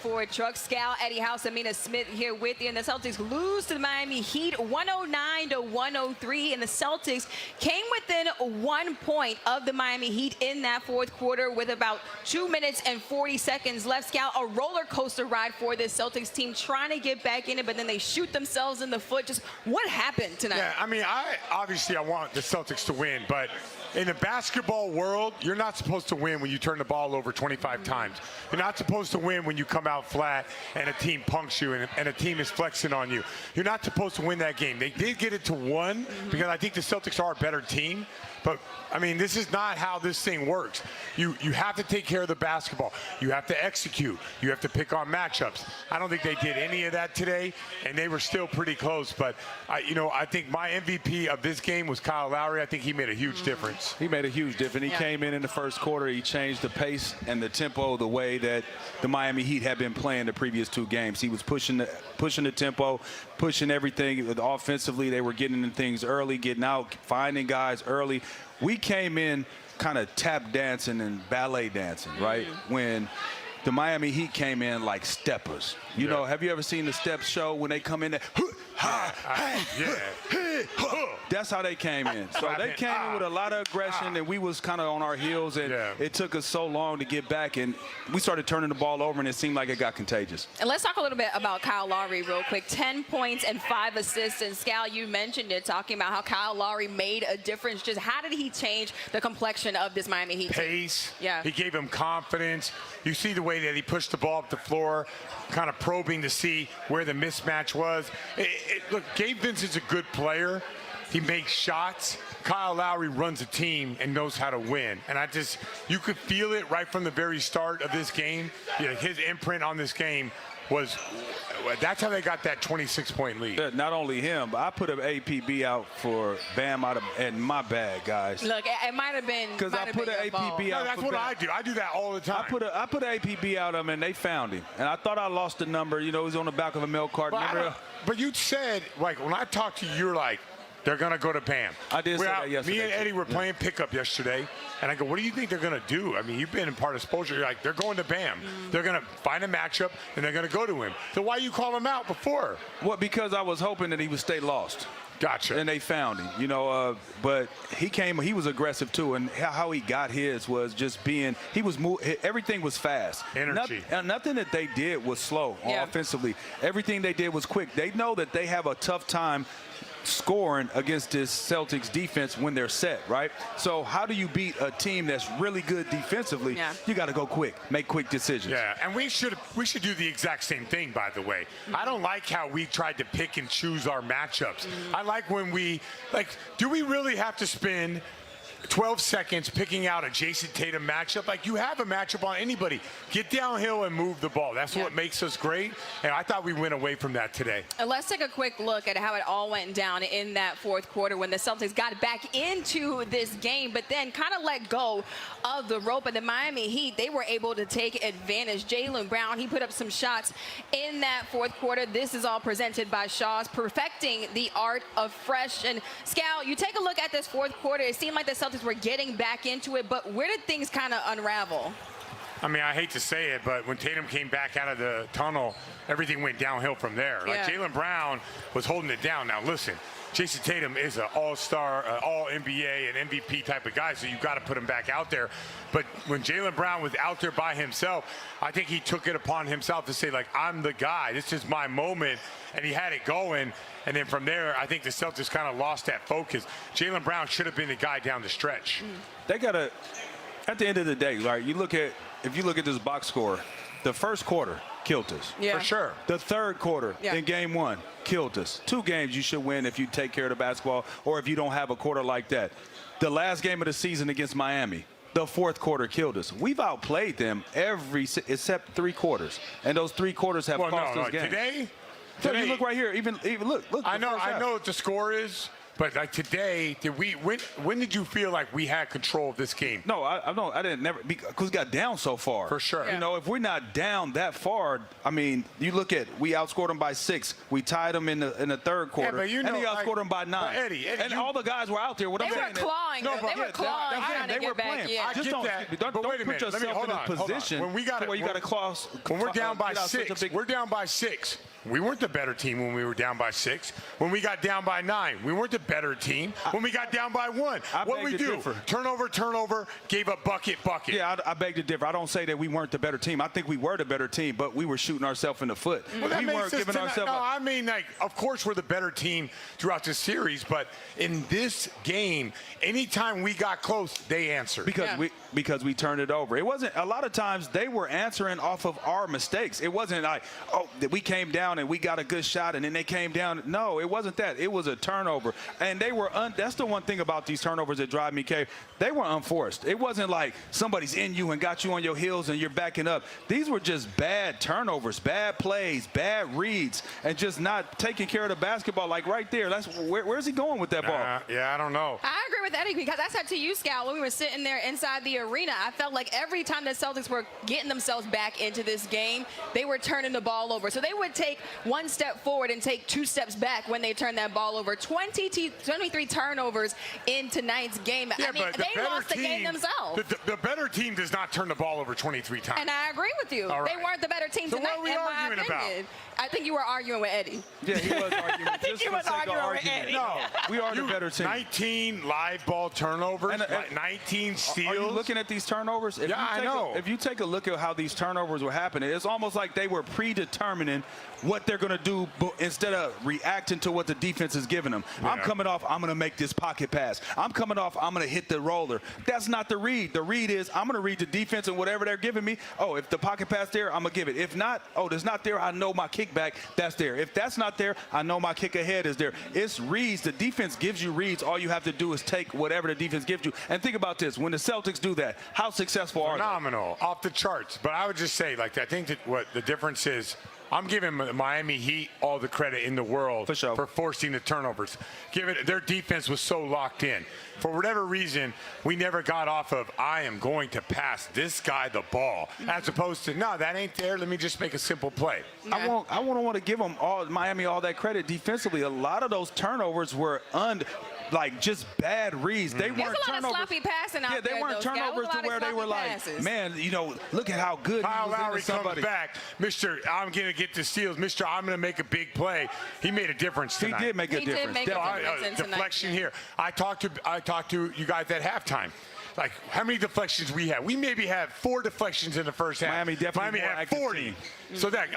Ford Truck. Scal, Eddie House, Amina Smith here with you. And the Celtics lose to the Miami Heat 109-103. And the Celtics came within 1 point of the Miami Heat in that fourth quarter with about 2 minutes and 40 seconds left. Scal, a roller coaster ride for this Celtics team, trying to get back in it, but then they shoot themselves in the foot. Just what happened tonight? Yeah, I mean, obviously I want the Celtics to win, but in the basketball world, you're not supposed to win when you turn the ball over 25 times. You're not supposed to win when you come out flat and a team punks you and a team is flexing on you. You're not supposed to win that game. They did get it to 1 because I think the Celtics are a better team. But, I mean, this is not how this thing works. You have to take care of the basketball. You have to execute. You have to pick on matchups. I don't think they did any of that today, and they were still pretty close. But, I think my MVP of this game was Kyle Lowry. I think he made a huge difference. He made a huge difference. He came in the first quarter. He changed the pace and the tempo the way that the Miami Heat had been playing the previous 2 games. He was pushing the tempo, pushing everything. Offensively, they were getting in things early, getting out, finding guys early. We came in kind of tap dancing and ballet dancing, right? When the Miami Heat came in like steppers. You know, have you ever seen the Steps show when they come in there? That's how they came in. So they came in with a lot of aggression, and we was kind of on our heels, and it took us so long to get back, and we started turning the ball over, and it seemed like it got contagious. And let's talk a little bit about Kyle Lowry real quick. 10 points and 5 assists. And Scal, you mentioned it, talking about how Kyle Lowry made a difference. Just how did he change the complexion of this Miami Heat team? Pace. Yeah. He gave him confidence. You see the way that he pushed the ball up the floor, kind of probing to see where the mismatch was. Look, Gabe Vincent's a good player. He makes shots. Kyle Lowry runs a team and knows how to win. And you could feel it right from the very start of this game. His imprint on this game that's how they got that 26-point lead. Not only him, but I put an APB out for Bam in my bag, guys. Look, it might have been because I put an APB out. No, that's what I do. I do that all the time. I put an APB out of him, and they found him. And I thought I lost the number. You know, he was on the back of a milk carton. But you said, like, when I talked to you, you're like, they're going to go to Bam. I did say that yesterday. Me and Eddie were playing pickup yesterday, and I go, what do you think they're going to do? I mean, you've been in part of Spolstra. You're like, they're going to Bam. They're going to find a matchup, and they're going to go to him. So why you call him out before? Well, because I was hoping that he would stay lost. Gotcha. And they found him, but he was aggressive too, and how he got his was just everything was fast. Energy. Nothing that they did was slow offensively. Everything they did was quick. They know that they have a tough time scoring against this Celtics defense when they're set, right? So how do you beat a team that's really good defensively? You got to go quick, make quick decisions. Yeah, and we should do the exact same thing, by the way. I don't like how we tried to pick and choose our matchups. I like when do we really have to spend 12 seconds picking out a Jason Tatum matchup? Like, you have a matchup on anybody. Get downhill and move the ball. That's what makes us great, and I thought we went away from that today. And let's take a quick look at how it all went down in that fourth quarter when the Celtics got back into this game, but then kind of let go of the rope. And the Miami Heat, they were able to take advantage. Jaylen Brown, he put up some shots in that fourth quarter. This is all presented by Shaw's, perfecting the art of fresh. And Scal, you take a look at this fourth quarter. It seemed like the Celtics were getting back into it, but where did things kind of unravel? I mean, I hate to say it, but when Tatum came back out of the tunnel, everything went downhill from there. Like, Jaylen Brown was holding it down. Now, listen, Jason Tatum is an all-star, all-NBA and MVP type of guy, so you've got to put him back out there. But when Jaylen Brown was out there by himself, I think he took it upon himself to say, like, I'm the guy. This is my moment. And he had it going. And then from there, I think the Celtics kind of lost that focus. Jaylen Brown should have been the guy down the stretch. They got to, at the end of the day, right, if you look at this box score, the first quarter killed us. For sure. The third quarter in game 1 killed us. 2 games you should win if you take care of the basketball or if you don't have a quarter like that. The last game of the season against Miami, the fourth quarter killed us. We've outplayed them except 3 quarters. And those 3 quarters have cost us games. Today, you look right here. Even look. I know what the score is, But like today, when did you feel like we had control of this game? No, I didn't never because we got down so far. For sure. You know, if we're not down that far, I mean, you look at we outscored them by 6. We tied them in the third quarter, but you know, and they outscored them by 9. Eddie, and all the guys were out there. What They I'm were saying clawing. no, They were clawing, trying to they get were back. playing. Yeah. I Just get that. don't But wait a put minute. yourself in a position when we got where you got to cross. When we're down by get out such a 6, big- we're down by 6. We weren't the better team when we were down by 6. When we got down by 9, we weren't the better team. When we got down by 1, what we do? Turnover, gave up bucket. Yeah, I beg to differ. I don't say that we weren't the better team. I think we were the better team, but we were shooting ourselves in the foot. Well, that we makes weren't sense giving ourselves. No, I mean, like, of course we're the better team throughout this series, but in this game, anytime we got close, they answered. Because we turned it over. It wasn't a lot of times they were answering off of our mistakes. It wasn't like, oh, that we came down and we got a good shot and then they came down. No, it wasn't that. It was a turnover. And they were that's the one thing about these turnovers that drive me crazy. They were unforced. It wasn't like somebody's in you and got you on your heels and you're backing up. These were just bad turnovers, bad plays, bad reads, and just not taking care of the basketball. Like right there, that's where's he going with that ball? Yeah, I don't know. I agree with Eddie because I said to you, Scout, when we were sitting there inside the arena, I felt like every time the Celtics were getting themselves back into this game, they were turning the ball over. So they would take one step forward and take 2 steps back when they turned that ball over. 23 turnovers in tonight's game. Yeah, I mean, but they lost the game themselves. The better team does not turn the ball over 23 times. And I agree with you. All right. They weren't the better team So tonight, what are we in my arguing about? opinion. I think you were arguing with Eddie. Yeah, he was arguing. I think he was arguing with Eddie. No, we are the better team. 19 live ball turnovers, 19 steals. Are you looking at these turnovers? I know. If you take a look at how these turnovers were happening, it's almost like they were predetermining what they're going to do instead of reacting to what the defense is giving them. Yeah. I'm coming off, I'm going to make this pocket pass. I'm coming off, I'm going to hit the roller. That's not the read. The read is I'm going to read the defense and whatever they're giving me. Oh, if the pocket pass there, I'm going to give it. If not, oh, there's not there, I know my kickback, that's there. If that's not there, I know my kick ahead is there. It's reads. The defense gives you reads. All you have to do is take whatever the defense gives you. And think about this. When the Celtics do that, how successful are they? Phenomenal. Off the charts. But I would just say, like, I think that what the difference is, I'm giving the Miami Heat all the credit in the world for forcing the turnovers. Their defense was so locked in. For whatever reason, we never got off of, I am going to pass this guy the ball, as opposed to, no, that ain't there. Let me just make a simple play. Yeah. I want to give them Miami all that credit defensively. A lot of those turnovers were like just bad reads. They weren't There's a lot turnovers. of sloppy passing out there. Yeah, they weren't turnovers to where they were like, man, you know, look at how good Kyle he was Lowry into somebody. comes back, Mr. I'm going to get the steals. Mr. I'm going to make a big play. He made a difference tonight. He did make a difference. Did make a difference in deflection tonight. here. I talked to you guys at halftime. Like, how many deflections we had? We maybe had 4 deflections in the first half. Miami definitely more had active 40. team. So that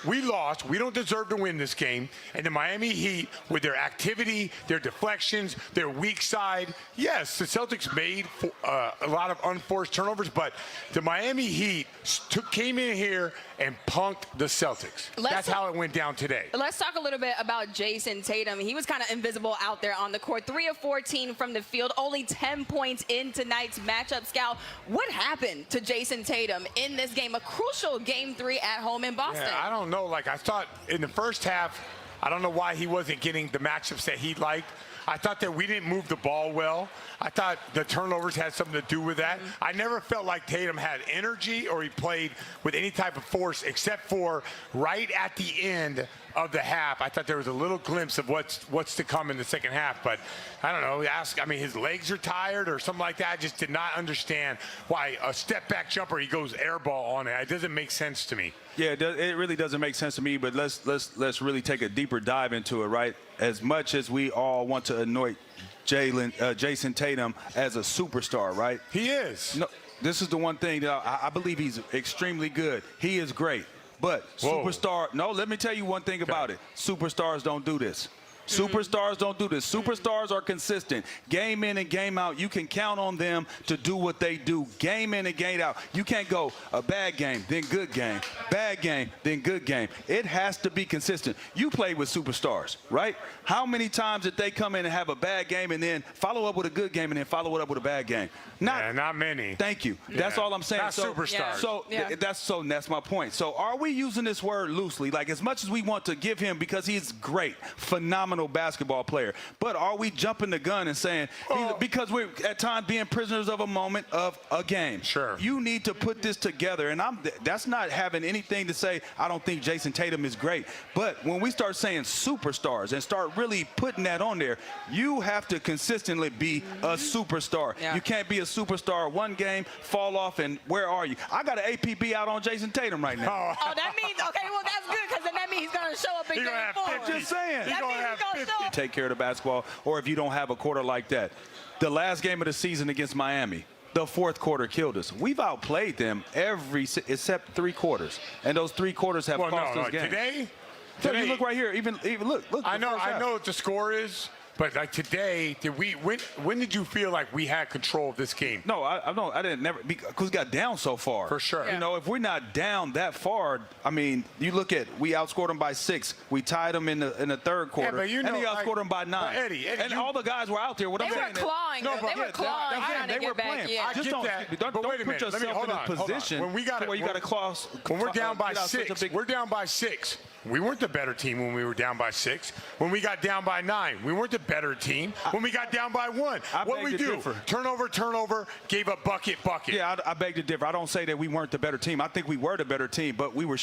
we lost. We don't deserve to win this game. And the Miami Heat, with their activity, their deflections, their weak side, yes, the Celtics made a lot of unforced turnovers, but the Miami Heat came in here and punked the Celtics. That's how it went down today. Let's talk a little bit about Jason Tatum. He was kind of invisible out there on the court. 3 of 14 from the field, only 10 points in tonight's matchup. Scout, what happened to Jason Tatum in this game? A crucial Game 3 at home in Boston. Yeah, I don't know. Like, I thought in the first half, I don't know why he wasn't getting the matchups that he liked. I thought that we didn't move the ball well. I thought the turnovers had something to do with that. I never felt like Tatum had energy or he played with any type of force except for right at the end of the half. I thought there was a little glimpse of what's to come in the second half, but I don't know. His legs are tired or something like that. I just did not understand why a step back jumper, he goes air ball on it. It doesn't make sense to me. Yeah, it really doesn't make sense to me, but let's really take a deeper dive into it, right? As much as we all want to anoint Jason Tatum as a superstar, right? He is. No, this is the one thing that I believe he's extremely good. He is great. But let me tell you one thing about it. Superstars don't do this. Superstars don't do this. Superstars are consistent. Game in and game out. You can count on them to do what they do. Game in and game out. You can't go a bad game, then good game. Bad game, then good game. It has to be consistent. You play with superstars, right? How many times did they come in and have a bad game and then follow up with a good game and then follow it up with a bad game? Not many. Thank you. Yeah. That's all I'm saying. Not superstars. That's my point. So are we using this word loosely? Like, as much as we want to give him, because he's great, phenomenal phenomenal basketball player. But are we jumping the gun and saying, because we're at times being prisoners of a moment of a game? Sure. You need to put this together. And that's not having anything to say, I don't think Jason Tatum is great. But when we start saying superstars and start really putting that on there, you have to consistently be a superstar. Yeah. You can't be a superstar one game, fall off, and where are you? I got an APB out on Jason Tatum right now. Oh, that means, okay, well, that's good, because then that means he's going to show up in He game gonna have 4. 50. Just saying. He gonna have 50. Take care of the basketball, or if you don't have a quarter like that. The last game of the season against Miami, the fourth quarter killed us. We've outplayed them except 3 quarters, and those 3 quarters have cost us games. Today, You look right here. Even look. I know what the score is. But like today, when did you feel like we had control of this game? No, I didn't never, because we got down so far. For sure. You know, if we're not down that far, I mean, you look at, we outscored them by 6. We tied them in the third quarter. but you know, and they outscored them by 9. But Eddie, and all the guys were out there. What They I'm were saying is- clawing. No, They were clawing, trying to get back. playing. Yeah. I Just get that, don't but wait a put minute. yourself in a position When we got to where you got to clause. When we're down by get out such a 6, big- we're down by 6. We weren't the better team when we were down by 6. When we got down by 9, we weren't the better team. When we got down by 1, what beg we to do? differ. Turnover, gave a bucket. Yeah, I beg to differ. I don't say that we weren't the better team. I think we were the better team, but we were